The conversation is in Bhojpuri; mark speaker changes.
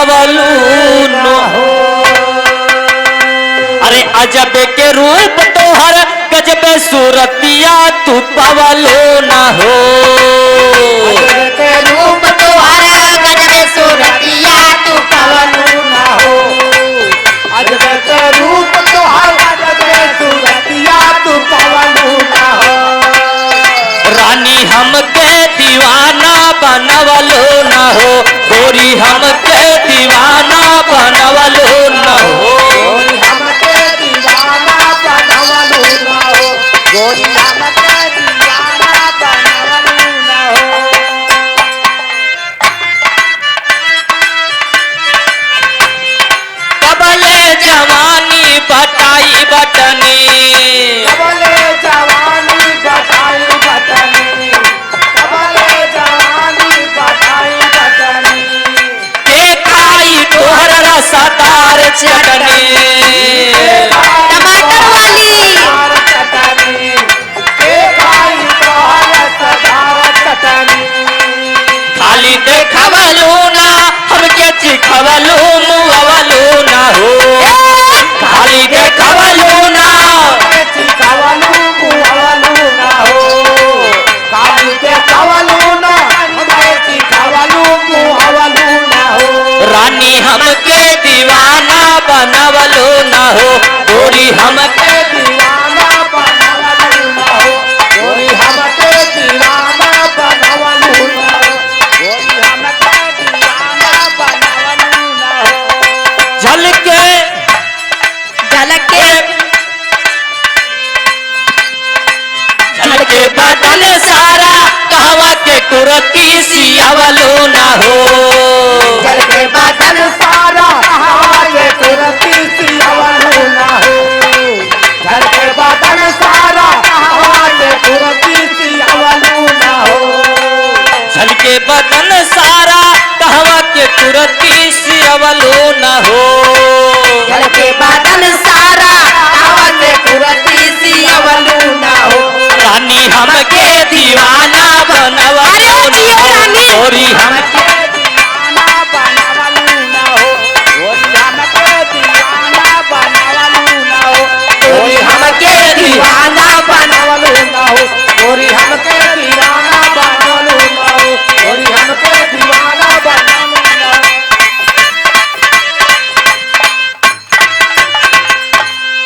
Speaker 1: पवलू न हो। अरे अजब के रूप तोहर गजब सूरतिया तू पवलू न हो।
Speaker 2: अजब के रूप तोहर गजब सूरतिया तू पवलू न हो। अजब के रूप तोहर गजब सूरतिया तू पवलू न हो।
Speaker 1: रानी हमके दीवाना बनवलो न हो, गोरी हमके दीवाना बनवलो न हो।
Speaker 2: गोरी हमके दीवाना बनवलू न हो। गोरी हमके दीवाना बनवलू न हो।
Speaker 1: कबले जवानी बटाई बटनी,
Speaker 2: कबले जवानी बटाई बटनी। कबले जवानी बटाई बटनी।
Speaker 1: के खाई तोहर रसदार चटनी।
Speaker 2: टमाटर वाली चटनी। के खाई तोहर रसदार चटनी।
Speaker 1: खाली देखवलो ना हमके चिखवलो मुहवलो ना हो। खाली देखवलो ना
Speaker 2: चिखवलू मुहवलू न हो। खाली देखवलू न हमें चिखवलू मुहवलू न हो।
Speaker 1: रानी हमके दीवाना बनवलो न हो, गोरी हमके
Speaker 2: दीवाना बनवलू न हो। गोरी हमके दीवाना बनवलू न हो। गोरी हमके दीवाना बनवलू न हो।
Speaker 1: झलके
Speaker 2: झलके
Speaker 1: झलके बदन सारा कहवा के कुरती सियावलो न हो।
Speaker 2: झलके बदन सारा हवा के कुरती सियावलू न हो। झलके बदन सारा हवा के कुरती सियावलू न हो।
Speaker 1: झलके बदन सारा कहवा के कुरती सियावलो न हो।
Speaker 2: झलके बदन सारा हवा के कुरती सियावलू न हो।